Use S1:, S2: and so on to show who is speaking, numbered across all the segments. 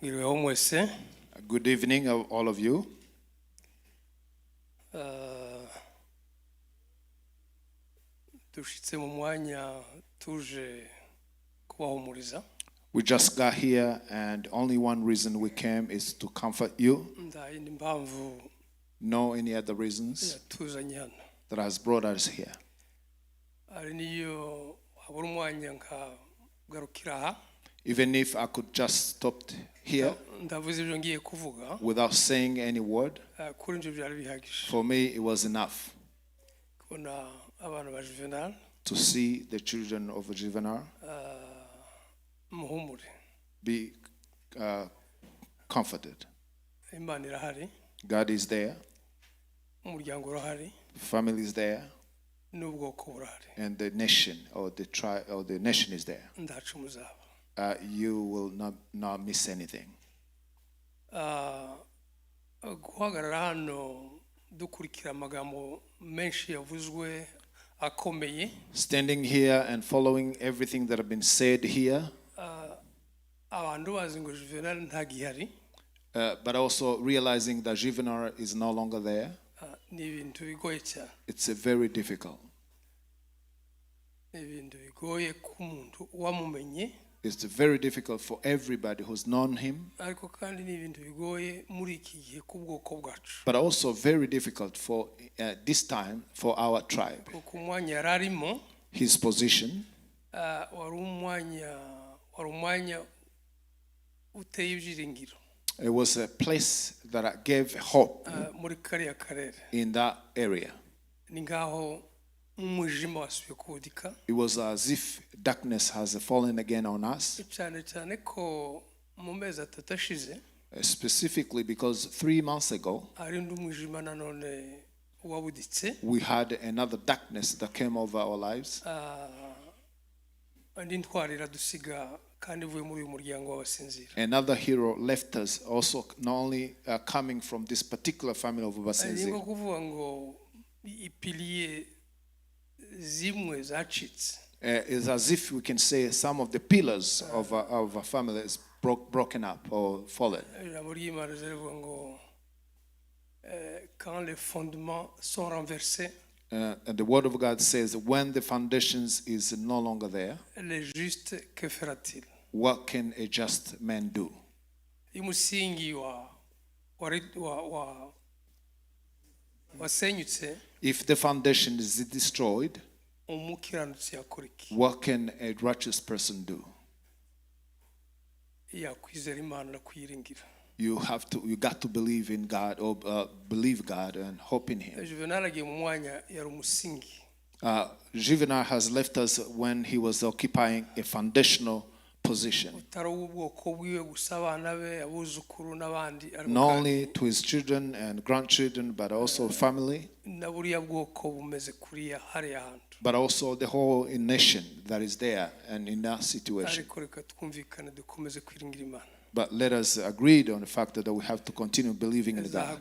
S1: Good evening, all of you. We just got here, and only one reason we came is to comfort you. No any other reasons that has brought us here. Even if I could just stop here without saying any word, for me it was enough to see the children of Juvenal be comforted. God is there, family is there, and the nation or the tribe or the nation is there. You will not miss anything. Standing here and following everything that have been said here, but also realizing that Juvenal is no longer there, it's very difficult. It's very difficult for everybody who's known him, but also very difficult for this time for our tribe. His position it was a place that gave hope in that area. It was as if darkness has fallen again on us, specifically because 3 months ago we had another darkness that came over our lives, another hero left us, also not only coming from this particular family of Basenzi. It's as if we can say some of the pillars of a family is broken up or fallen. And the word of God says, when the foundations is no longer there, what can a just man do? If the foundation is destroyed, what can a righteous person do? You got to believe in God, or believe God and hope in Him. Juvenal has left us when he was occupying a foundational position, not only to his children and grandchildren, but also family, but also the whole nation that is there and in that situation. But let us agree on the fact that we have to continue believing in God.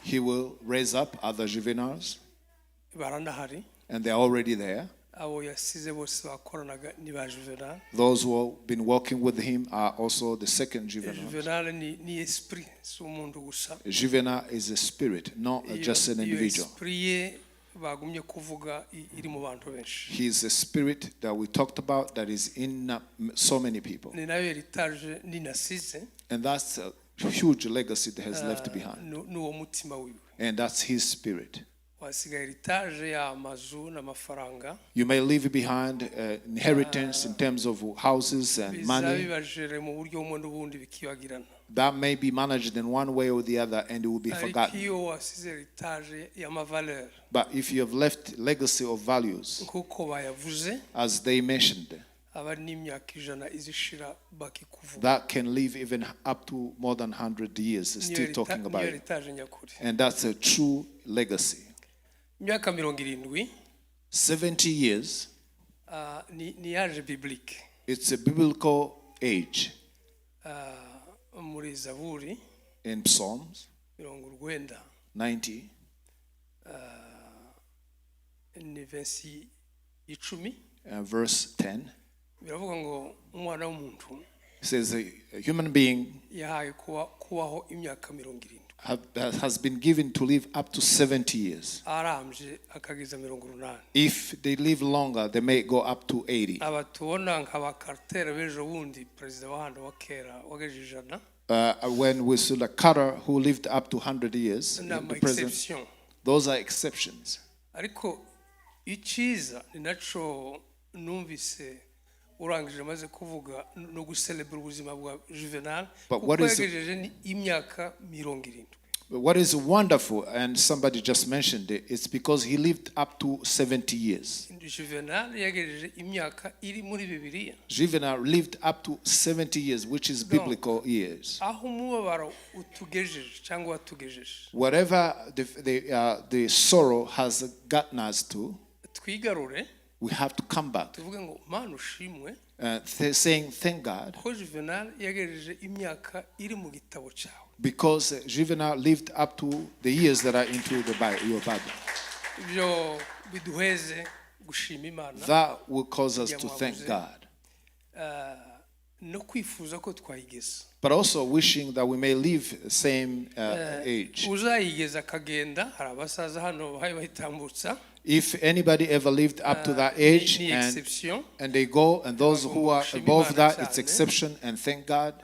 S1: He will raise up other juveniles, and they're already there. Those who have been working with him are also the second Juvenal. Juvenal is a spirit, not just an individual. He is a spirit that we talked about that is in so many people. And that's a huge legacy that has left behind. And that's his spirit. You may leave behind inheritance in terms of houses and money. That may be managed in one way or the other, and it will be forgotten. But if you have left legacy of values, as they mentioned, that can live even up to more than 100 years, still talking about it. And that's a true legacy. 70 years. It's a biblical age. In Psalms 90, verse 10, He says a human being has been given to live up to 70 years. If they live longer, they may go up to 80. When we saw the Carter who lived up to 100 years, the president, those are exceptions. But what is wonderful, and somebody just mentioned it, it's because he lived up to 70 years. Juvenal lived up to 70 years, which is biblical years. Whatever the sorrow has gotten us to, we have to come back. Saying thank God because Juvenal lived up to the years that are into your Bible. That will cause us to thank God. But also wishing that we may live the same age. If anybody ever lived up to that age and they go, and those who are above that, it's exception, and thank God.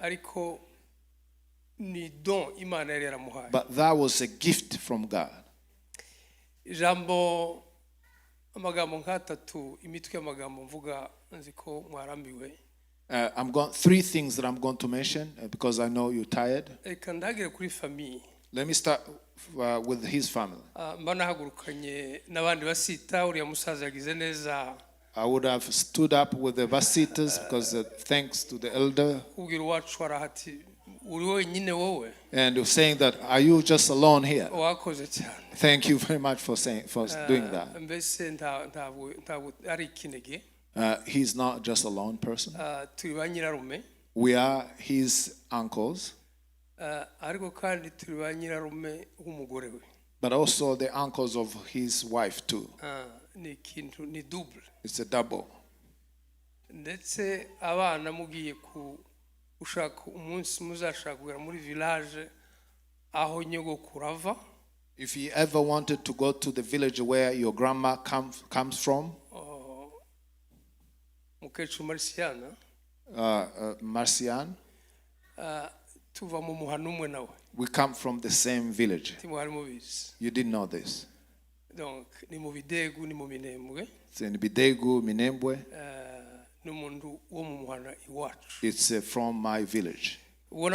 S1: But that was a gift from God.
S2: Ijambo
S1: I'm going 3 things that I'm going to mention because I know you're tired. Let me start with his family. I would have stood up with the Vasitas because thanks to the elder. And saying that, are you just alone here? Thank you very much for doing that. He's not just a lone person. We are his uncles. But also the uncles of his wife too. It's a double. If you ever wanted to go to the village where your grandma comes from, Marcian, we come from the same village. You didn't know this. It's in Bidegu, Minembwe. It's from my village. When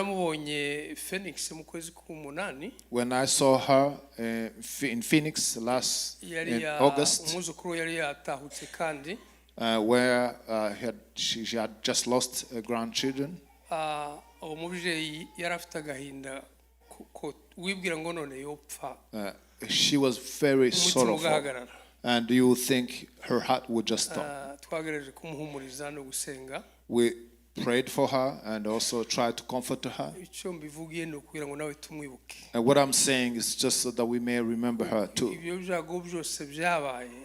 S1: I saw her in Phoenix in August, where she had just lost grandchildren, she was very sorrowful, and you think her heart would just stop. We prayed for her and also tried to comfort her. And what I'm saying is just so that we may remember her too.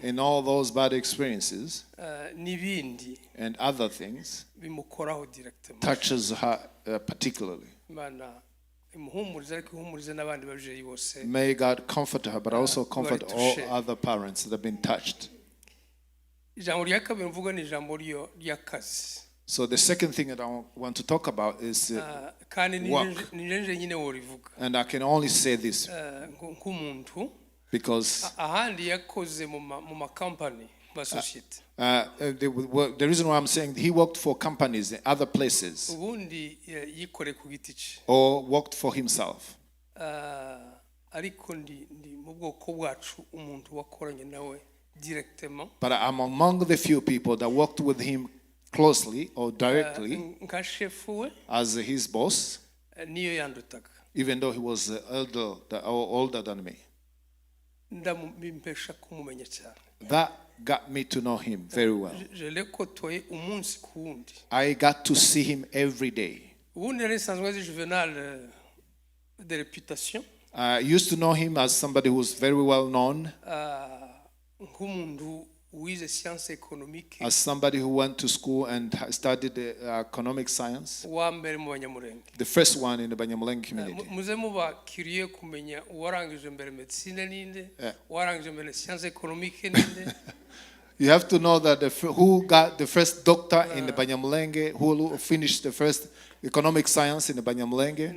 S1: In all those bad experiences and other things, touches her particularly. May God comfort her, but also comfort all other parents that have been touched. So the second thing that I want to talk about is work. And I can only say this because the reason why I'm saying he worked for companies in other places or worked for himself. But I'm among the few people that worked with him closely or directly as his boss, even though he was older than me. That got me to know him very well. I got to see him every day. I used to know him as somebody who was very well known. as somebody who went to school and studied economic science, the first one in the Banyamulenge community. You have to know that who got the first doctor in the Banyamulenge, who finished the first economic science in the Banyamulenge.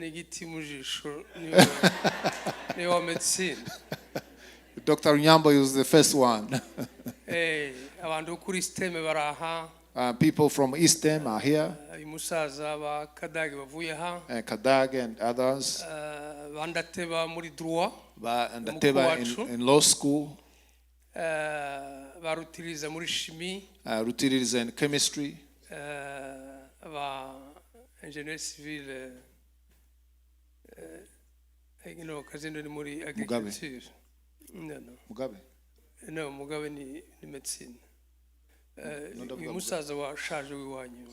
S1: Dr. Ijambo was the first one. People from Eastem are here. Kadag and others. In law school. Rutiriza in chemistry.
S2: Engineer civil.
S1: Mugabe.
S2: Mugabe? No, Mugabe ni medicine. Musaza wa charge w'iwanyu.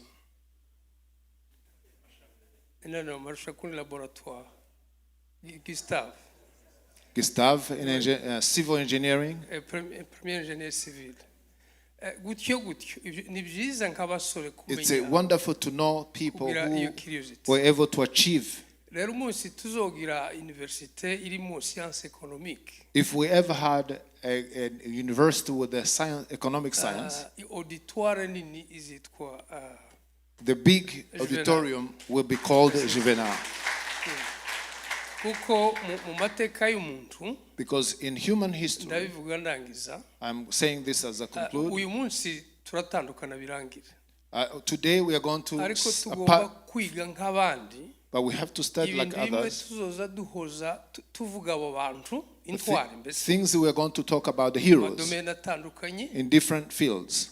S2: No, marusha kuri laboratoire.
S1: Gustave in civil engineering.
S2: Premier engineer civil. It's
S1: wonderful to know people who were able to achieve. If we ever had a university with a economic science, the big auditorium will be called Juvenal. Because in human history, I'm saying this as a conclude. Today we are going to apart, but we have to study like others. Things we are going to talk about the heroes in different fields.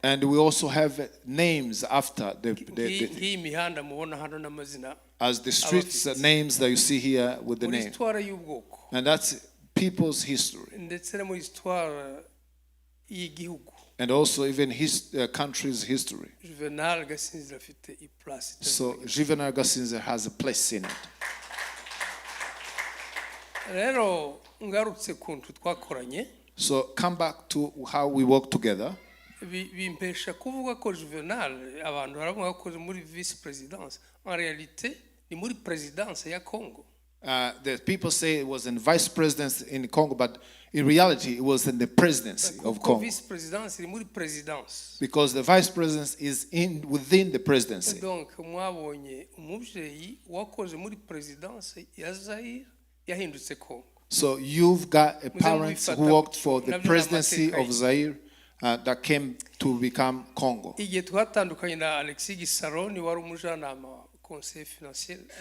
S1: And we also have names after as the streets names that you see here with the name. And that's people's history. And also even his country's history. So Juvenal Gasinze has a place in it. So come back to how we work together.
S2: Bimpesha kuvuga ko Juvenal abantu baravuga ko muri vice presidence en réalité ni muri présidence ya Congo.
S1: The people say it was in vice presidence in Congo, but in reality it was in the presidency of Congo.
S2: Vice presidence ni muri présidence.
S1: Because the vice presidence is within the presidency.
S2: Donc mwabonye umuvyeyi wakoze muri présidence ya Zaire yahindutse Congo.
S1: So you've got a parents who worked for the presidency of Zaire that came to become Congo.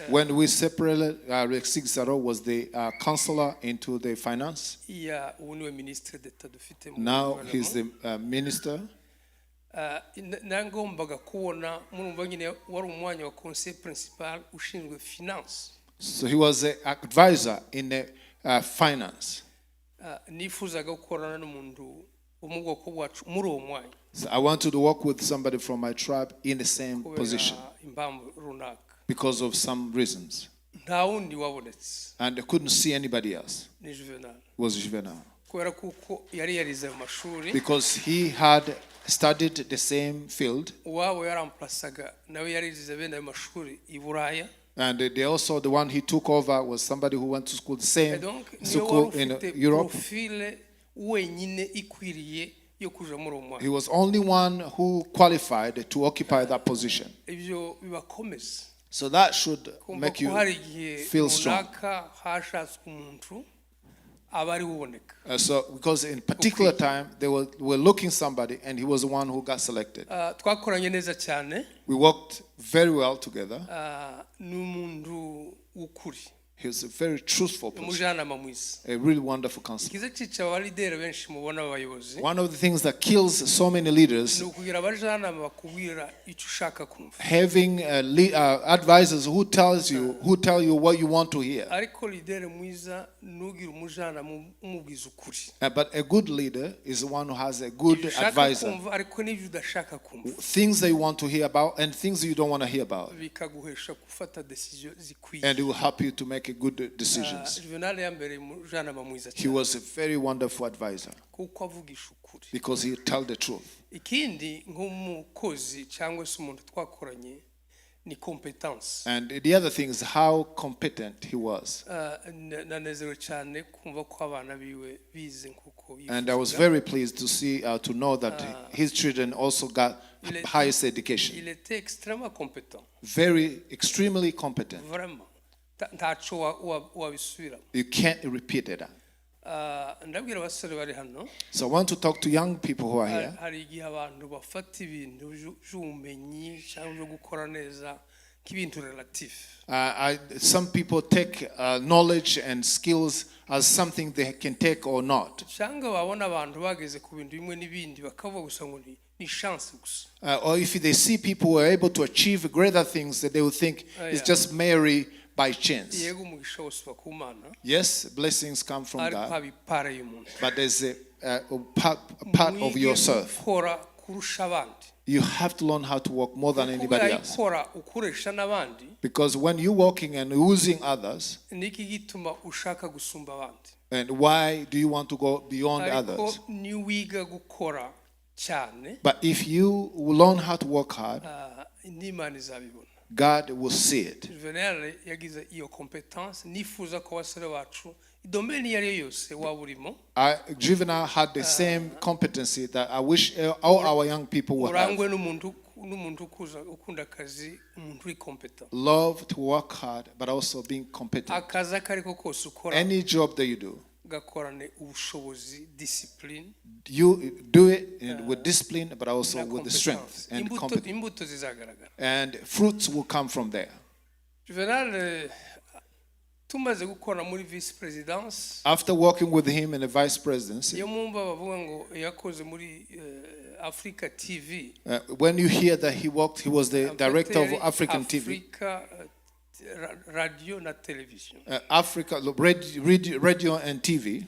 S1: When we separated, Alexis Gisaro was the counselor into the finance. Now he's the minister. So he was an advisor in the finance. So I wanted to work with somebody from my tribe in the same position because of some reasons. And I couldn't see anybody else. It was Juvenal. Because he had studied the same field. And they also, the one he took over was somebody who went to school the same school in Europe. He was only one who qualified to occupy that position. So that should make you feel strong. So because in particular time they were looking somebody and he was the one who got selected. We worked very well together. He was a very truthful person, a really wonderful counselor. One of the things that kills so many leaders, having advisors who tell you what you want to hear. But a good leader is one who has a good advisor. Things that you want to hear about and things that you don't want to hear about. And it will help you to make make good decisions.
S2: Juvenal yambereye umujyanama mwiza
S1: He
S2: cyane
S1: was a very wonderful advisor
S2: kuko avugisha ukuri.
S1: because he tell the truth.
S2: Ikindi nk'umukozi cyangwa se umuntu twakoranye ni competence.
S1: And the other thing is how competent he was.
S2: Nanezerewe cyane kumva ko abana biwe bize nkuko yifuza.
S1: And I was very pleased to see, to know that his children also got highest education.
S2: Il était extrêmement compétent.
S1: Very, extremely competent.
S2: Vraiment. Ntaco wabisubiramo.
S1: You can't repeat it.
S2: Ndabwira abasore bari hano.
S1: So I want to talk to young people who are here.
S2: Hari igihe abantu bafata ibintu by'ubumenyi cyangwa byo gukora neza nk'ibintu relative.
S1: Some people take knowledge and skills as something they can take or not.
S2: Cyangwa babona abantu bageze ku bintu bimwe n'ibindi bakavuga gusa ngo ni chance gusa.
S1: Or if they see people who are able to achieve greater things, that they will think it's just merely by chance.
S2: Yego umugisha wose uva ku Mana.
S1: Yes, blessings come from
S2: Ariko
S1: God,
S2: habipare y'umuntu.
S1: but there's a part of yourself.
S2: Gukora kurusha abandi.
S1: You have to learn how to work more than anybody else.
S2: Gukora ukoresha n'abandi.
S1: Because when you're working and using others,
S2: Niki gituma ushaka gusumba abandi.
S1: and why do you want to go beyond others?
S2: Ariko ni wiga gukora cyane.
S1: But if you learn how to work hard,
S2: n'Imana izabibona.
S1: God will see it.
S2: Juvenal yagize iyo competence nifuza ko abasore bacu idomeni yari yose waburimo.
S1: Juvenal had the same competency that I wish all our young people would have.
S2: Urangwe n'umuntu ukunda akazi, umuntu uri competent.
S1: Love to work hard, but also being competent.
S2: Akazi akariko kose ukora.
S1: Any job that you do,
S2: gakorane ubushobozi, discipline.
S1: You do it with discipline, but also with the strength and competence.
S2: Imbuto zizagaragara.
S1: And fruits will come from there.
S2: Juvenal tumaze gukora muri vice presidence.
S1: After working with him in the vice presidency,
S2: yo mumba bavuga ngo yakoze muri Africa TV.
S1: When you hear that he was the director of African TV.
S2: Radio na television.
S1: Africa radio and TV.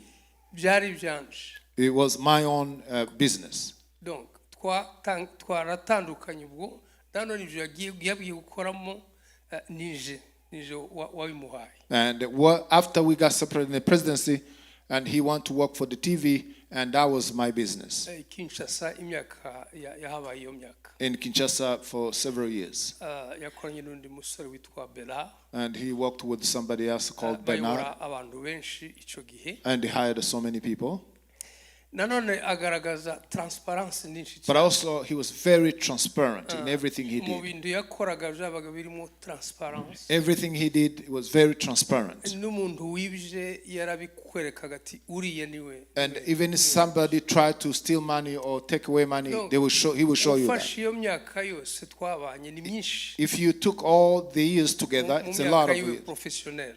S2: Byari byanje.
S1: It was my own business.
S2: Donc twaratandukanye ubwo dano nivyo yagiye gukoramo nije wabimuhaye.
S1: And after we got separated in the presidency, and he wanted to work for the TV, and that was my business.
S2: Kinshasa imyaka yahabaye iyo myaka.
S1: In Kinshasa for several years.
S2: Yakoranye n'undi musore witwa Bernard.
S1: And he worked with somebody else called Bernard.
S2: Abantu benshi ico gihe.
S1: And he hired so many people.
S2: Nanone agaragaza transparency nyinshi.
S1: But also he was very transparent in everything he did.
S2: Mu bintu yakoraga byabaga birimo transparency.
S1: Everything he did was very transparent.
S2: N'umuntu wibye yarabikwerekaga ati uriye niwe.
S1: And even if somebody tried to steal money or take away money, he will show you that.
S2: Iyo myaka yose twabanye ni myinshi.
S1: If you took all the years together, it's a lot of it.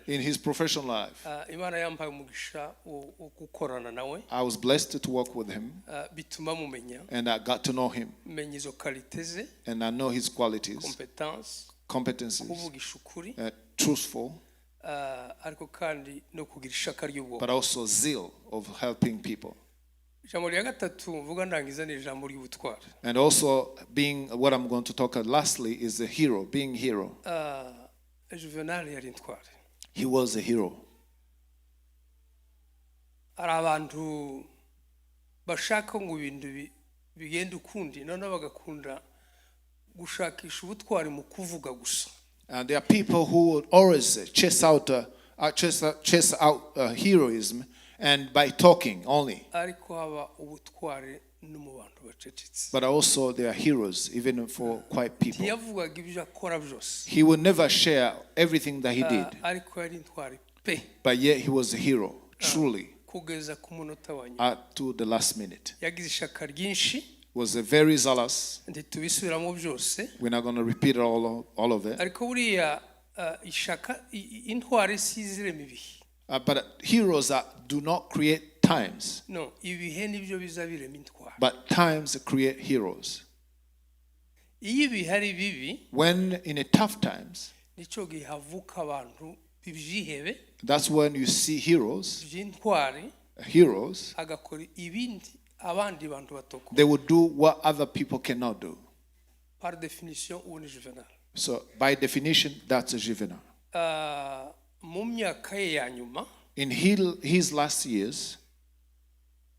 S1: In his professional life.
S2: Imana yampaye umugisha wo gukorana nawe.
S1: I was blessed to work with him,
S2: bituma mumenya,
S1: and I got to know him,
S2: menya izo qualities,
S1: and I know his qualities, competencies, truthful,
S2: ariko kandi no kugira ishaka ry'ubwo,
S1: but also zeal of helping people.
S2: Ijambo rya gatatu mvuga ndangiza ni ijambo ry'ubutwari.
S1: And also being what I'm going to talk lastly is a hero, being hero.
S2: Juvenal yari intwari.
S1: He was a hero.
S2: Ari abantu bashaka ngo ibintu bigenda ukundi none bagakunda gushakisha ubutwari mu kuvuga gusa.
S1: And there are people who would always chase out heroism and by talking only.
S2: Ariko haba ubutwari no mu bantu bacecetse.
S1: But also there are heroes even for quiet people.
S2: Yavugaga ibyo akora byose.
S1: He would never share everything that he did.
S2: Ariko yari intwari pe.
S1: But yet he was a hero, truly.
S2: Kugeza ku munota wa nyuma.
S1: To the last minute.
S2: Yagize ishaka ryinshi.
S1: Was very zealous.
S2: Ntitubisubiramo byose.
S1: We're not going to repeat all of it.
S2: Ariko buriya ishaka intwari sizirema ibihe.
S1: But heroes do not create times.
S2: No, ibihe nibyo bizabirema intwari.
S1: But times create heroes.
S2: Iyo ibihe ari bibi.
S1: When in a tough times.
S2: Nico gihe havuka abantu bibyihebe.
S1: That's when you see heroes.
S2: By'intwari.
S1: Heroes.
S2: Agakora ibindi abandi bantu batoko.
S1: They would do what other people cannot do.
S2: Par définition, uwo ni Juvenal.
S1: So by definition, that's a Juvenal.
S2: mu myaka ye ya nyuma
S1: in his last years,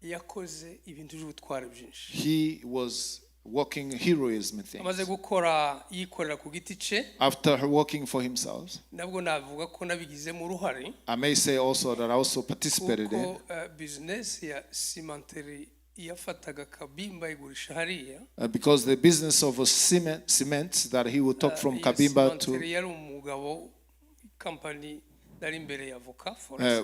S2: yakoze ibintu by'ubutware byinshi.
S1: he was working heroism
S2: amaze
S1: things.
S2: gukora yikorera ku giti cye,
S1: After working for himself,
S2: nabwo navuga ko nabigizemo uruhare,
S1: I may say also that I also participated in,
S2: kuko business ya cimenterie yafataga kabimba igurisha hariya,
S1: because the business of a cement that he would talk from Kabimba to
S2: yari umugabo company nari imbere ya avoka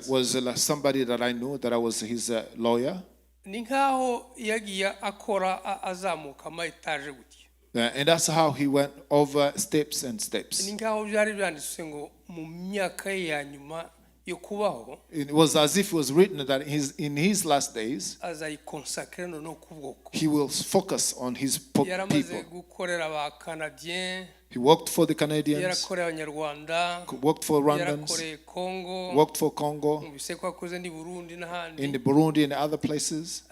S1: was somebody that I knew, that I was his lawyer.
S2: ni nkaho yagiye akora azamuka ama etage gutya,
S1: And that's how he went over steps and steps.
S2: ni nkaho byari byanditswe ngo mu myaka ye ya nyuma yo kubaho,
S1: It was as if it was written that in his last days
S2: azayikonsakre no kubwoko.
S1: he will focus on his people.
S2: yaramaze gukorera aba Canadiens,
S1: He worked for the Canadians,
S2: yarakoreye Abanyarwanda,
S1: worked for Rwandans,
S2: yarakoreye Congo,
S1: worked for Congo,
S2: mbise ko akoze ni Burundi n'ahandi,
S1: in the Burundi and other places.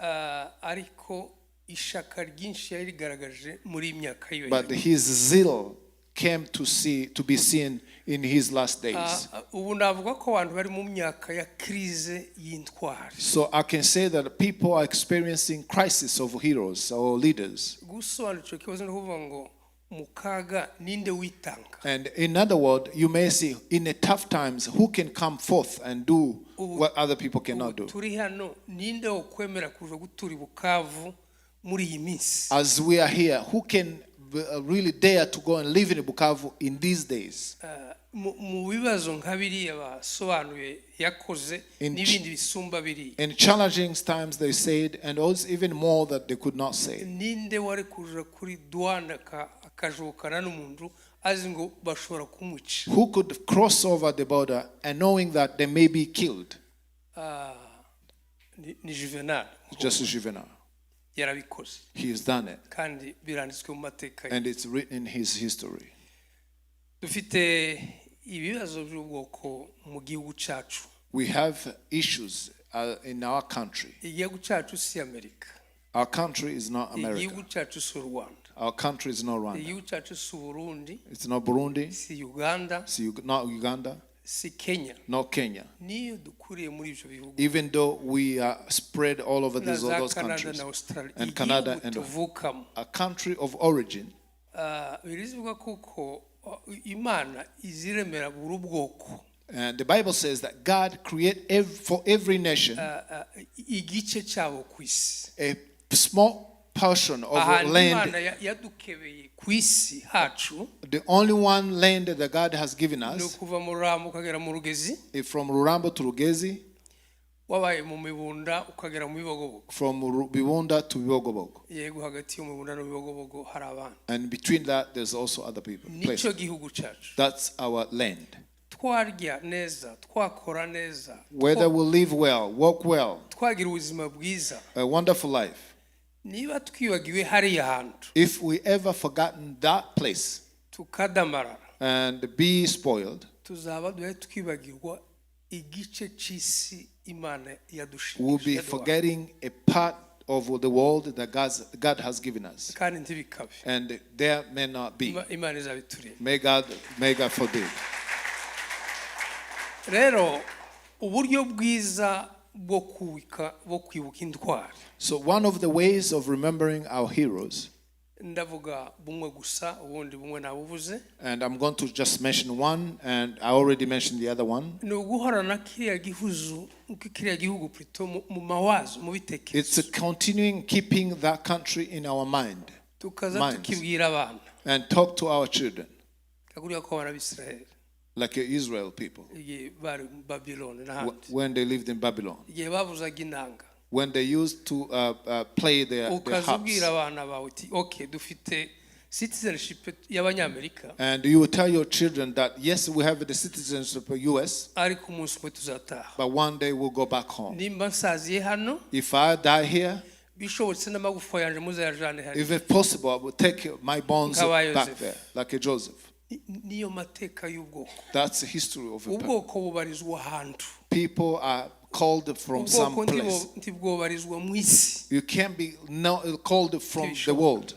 S2: ariko ishaka ryinshi yari rigaragaje muri imyaka yo.
S1: But his zeal came to be seen in his last days.
S2: Ubu navuga ko abantu bari mu myaka ya crise y'intwari.
S1: So I can say that people are experiencing crisis of heroes or leaders.
S2: Gusobanura icyo kibazo no kuvuga ngo mukaga ninde witanga.
S1: And in other words, you may see in the tough times who can come forth and do what other people cannot do.
S2: Turi hano ninde okwemera kuja gutura Bukavu muri iyi minsi.
S1: As we are here, who can really dare to go and live in Bukavu in these days?
S2: Mu bibazo nka biriya basobanuye yakoze n'ibindi bisumba biri.
S1: In challenging times they said, and also even more that they could not say.
S2: Ninde wari kuja kuri douane akajukana n'umuntu azi ngo bashobora kumwica.
S1: Who could cross over the border and knowing that they may be killed?
S2: Ni Juvenal.
S1: Just Juvenal.
S2: Yarabikoze.
S1: He has done it.
S2: Kandi biranditswe mu mateka.
S1: And it's written in his history.
S2: Dufite ibibazo by'ubwoko mu gihugu cyacu.
S1: We have issues in our country.
S2: Igihugu cyacu si America.
S1: Our country is not America.
S2: Igihugu cyacu si Rwanda.
S1: Our country is not Rwanda.
S2: Igihugu cyacu si Burundi.
S1: It's not Burundi.
S2: Si Uganda.
S1: Not Uganda.
S2: Si Kenya.
S1: Not Kenya.
S2: Niyo dukuriye muri ibyo bihugu.
S1: Even though we are spread all over those countries. And Canada and a country of origin.
S2: Birivuga kuko Imana iziremera buri ubwoko.
S1: And the Bible says that God created for every nation
S2: igice cyabo ku isi.
S1: A small portion of land.
S2: Yadukebeye ku isi hacu.
S1: The only one land that God has given us.
S2: No kuva mu Rurambo ukagera mu Rugezi.
S1: From Rurambo to Rugezi.
S2: Wabaye mu Mibunda ukagera mu Bibogobogo.
S1: From Bibunda to Bibogobogo.
S2: Yego hagati yo mu Mibunda no Bibogobogo hari abantu.
S1: And between that there's also other people.
S2: Nico gihugu cyacu.
S1: That's our land.
S2: Twarya neza, twakora neza.
S1: Whether we live well, work well.
S2: Twagira ubuzima bwiza.
S1: A wonderful life.
S2: Niba twibagiwe hariya hantu.
S1: If we ever forgotten that place.
S2: Tukadamarara.
S1: And be spoiled.
S2: Tuzaba duhe twibagirwa igice cy'isi Imana yadushimije.
S1: We'll be forgetting a part of the world that God has given us.
S2: Kandi ntibikabe.
S1: And there may not be.
S2: Imana izabiturinde.
S1: May God forbid.
S2: Rero uburyo bwiza bwo kwibuka intwari.
S1: So one of the ways of remembering our heroes.
S2: Ndavuga bumwe gusa ubundi bumwe nabuvuze.
S1: And I'm going to just mention one, and I already mentioned the other one.
S2: No guhorana kiriya gihugu plutôt mu mawazo mu bitekerezo.
S1: It's continuing keeping that country in our mind.
S2: Tukaza tukibwira abana.
S1: And talk to our children.
S2: Kaguriya ko abana b'Israel.
S1: Like Israel people. When they lived in Babylon. When they used to play their harps.
S2: Okay, dufite citizenship y'abanyamerika.
S1: And you will tell your children that yes, we have the citizenship of US. But one day we'll go back home. If I die here, if it's possible, I will take my bones back there, like a Joseph. That's the history of a people. People are called from some place. You can't be called from the world.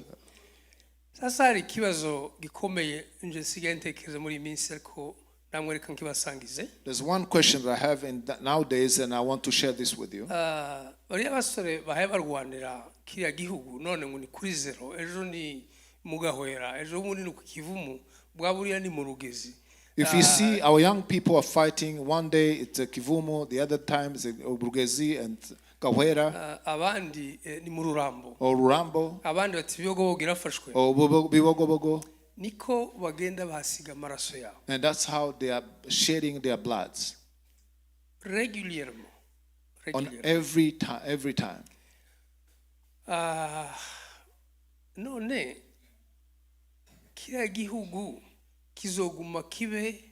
S2: Sasa hari ikibazo gikomeye nje sigaye ntekereza muri minsi ariko namwereka nkibasangize.
S1: There's one question that I have nowadays, and I want to share this with you.
S2: Bariya basore bahaye barwanira kiriya gihugu none ngo ni kuri zero, ejo ni mugahwera, ejo munini ku Kivumu, bwaburiya ni mu Rugezi.
S1: If you see our young people are fighting, one day it's a Kivumu, the other time it's a Rugezi and Gahwera.
S2: Abandi ni mu Rurambo.
S1: Or Rurambo.
S2: Abandi bati Bibogobogo irafashwe.
S1: Or Bibogobogo.
S2: Niko bagenda basiga amaraso yabo.
S1: And that's how they are shedding their bloods.
S2: Regularly.
S1: On every time.
S2: None kiriya gihugu kizoguma kibe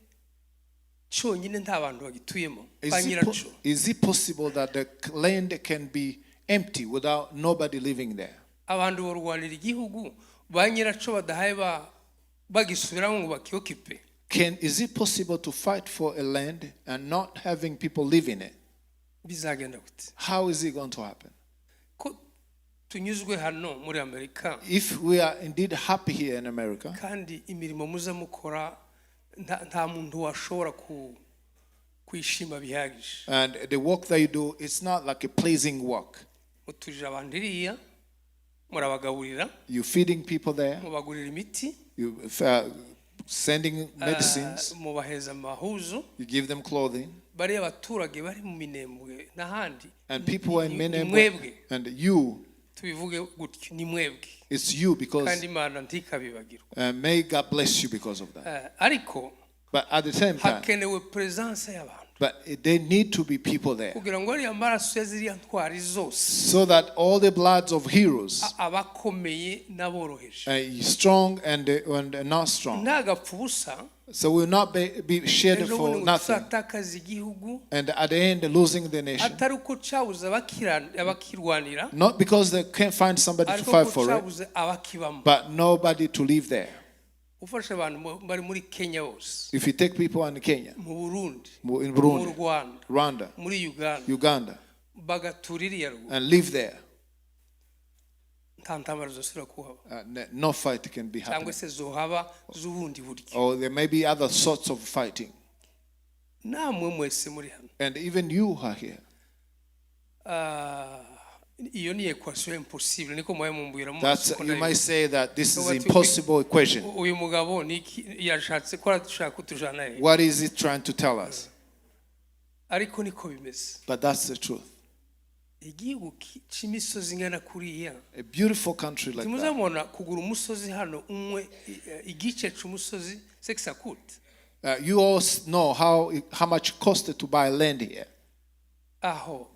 S2: cyonyine nta bantu bagituyemo banyiraco.
S1: Is it possible that the land can be empty without nobody living there?
S2: Abantu borwanira igihugu banyiraco badahaye bagisubiramo ngo bakiokipe.
S1: Is it possible to fight for a land and not having people live in it?
S2: Bizagenda gute?
S1: How is it going to happen?
S2: Ko tunyuzwe hano muri Amerika.
S1: If we are indeed happy here in America.
S2: Kandi imirimo muza mukora nta muntu washobora kwishima bihagije.
S1: And the work that you do, it's not like a pleasing work.
S2: Mutuje abandiriya murabagaburira.
S1: You feeding people there.
S2: Mubagurira imiti.
S1: You sending medicines.
S2: Mubaheza amahuzu.
S1: You give them clothing.
S2: Bari abaturage bari mu minembwe n'ahandi.
S1: And people are in Minembwe. And you.
S2: Tubivuge gutyo ni mwebwe.
S1: It's you because.
S2: Kandi Imana ntikabibagirwa.
S1: May God bless you because of that.
S2: Ariko.
S1: But at the same time.
S2: Hakenewe presence y'abantu.
S1: But there need to be people there.
S2: Kugira ngo ari amaraso y'Azarias Intwari zose.
S1: So that all the bloods of heroes.
S2: Abakomeye n'aboroheje.
S1: Strong and not strong.
S2: Ntagapfubusa.
S1: So we will not be shared for nothing. And at the end, losing the nation. Not because they can't find somebody to fight for it, but nobody to live there. If you take people in Kenya, in Burundi, Rwanda, Uganda, and live there, no fight can be happening. Or there may be other sorts of fighting. And even you are here. That's, you might say that this is an impossible equation. What is it trying to tell us? But that's the truth. A beautiful country like that. You all know how much it costed to buy land here. And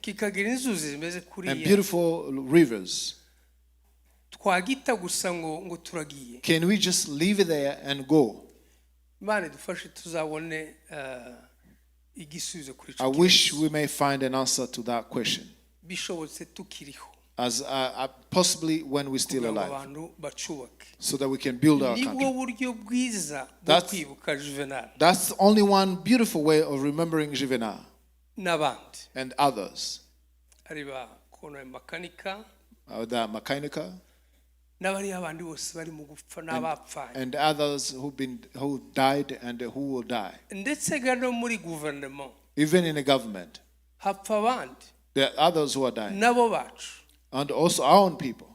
S1: beautiful rivers. Can we just leave it there and go? I wish we may find an answer to that question. As possibly when we're still alive, so that we can build our country. That's only one beautiful way of remembering Juvenal and others. The Mechanica and others who died and who will die. Even in the government. There are others who are dying. And also our own people.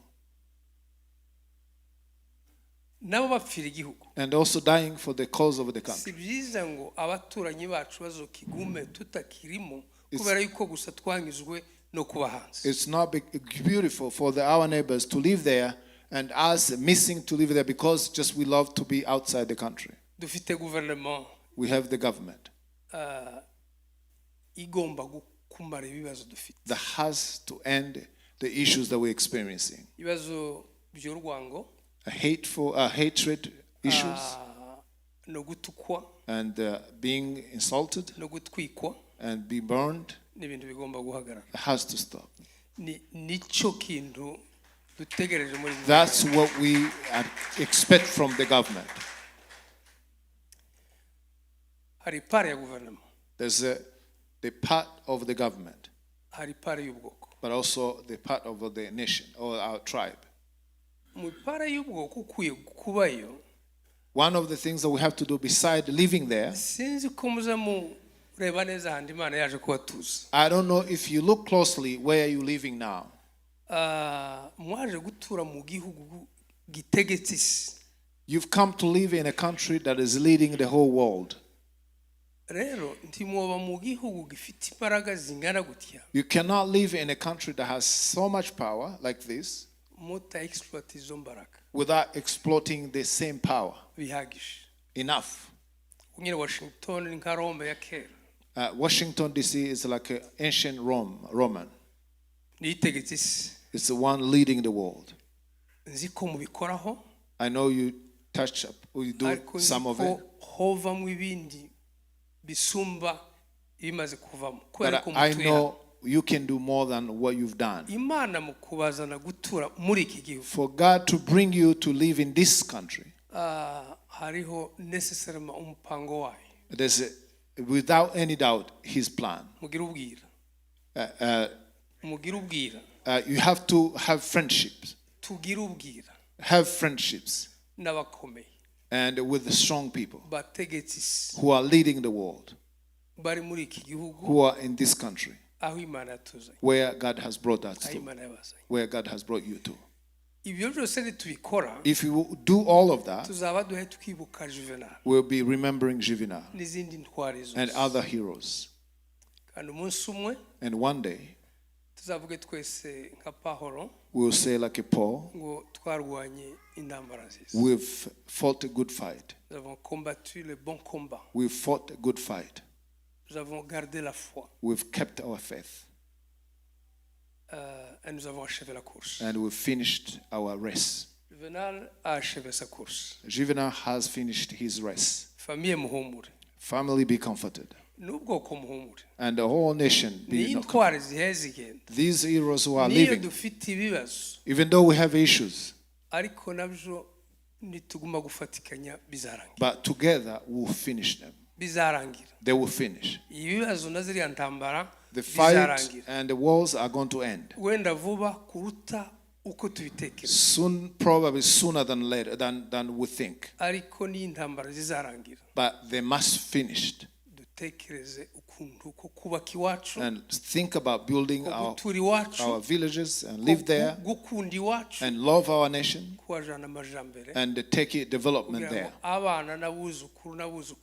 S1: And also dying for the cause of the country. It's not beautiful for our neighbors to live there and us missing to live there because just we love to be outside the country. We have the government. That has to end the issues that we're experiencing. Hatred issues. And being insulted. And be burned. It has to stop. That's what we expect from the government. There's the part of the government, but also the part of the nation or our tribe. One of the things that we have to do beside living there, I don't know if you look closely, where are you living now? You've come to live in a country that is leading the whole world. You cannot live in a country that has so much power like this without exploiting the same power. Enough. Washington, D.C. is like an ancient Roman. It's the one leading the world. I know you touch up, you do some of it. But I know you can do more than what you've done. For God to bring you to live in this country, there's without any doubt His plan. You have to have friendships. Have friendships. And with the strong people who are leading the world, who are in this country, where God has brought us to, where God has brought you to. If you do all of that, we'll be remembering Juvenal and other heroes. And one day, we'll say like a Paul, we've fought a good fight. We've fought a good fight. We've kept our faith. And we've finished our race. Juvenal has finished his race. Family be comforted. And the whole nation be comforted. These heroes who are living, even though we have issues, but together we'll finish them. They will finish. The fight and the wars are going to end. Soon, probably sooner than later than we think. But they must finish. And think about building our villages and live there and love our nation and take it development there,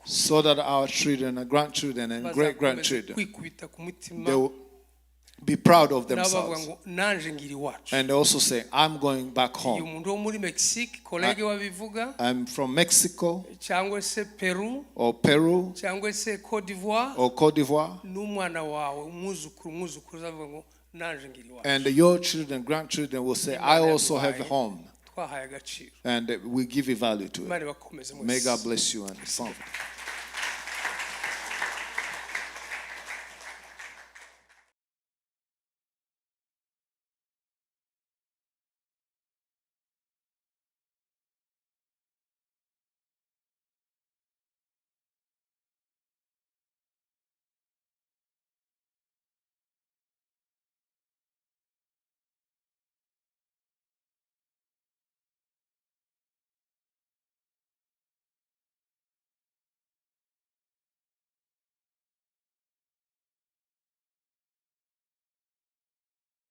S1: so that our children and grandchildren and great-grandchildren, they will be proud of themselves and also say, I'm going back home. I'm from Mexico or Peru or Cote d'Ivoire, and your children and grandchildren will say, I also have a home, and we give a value to it. May God bless you and comfort.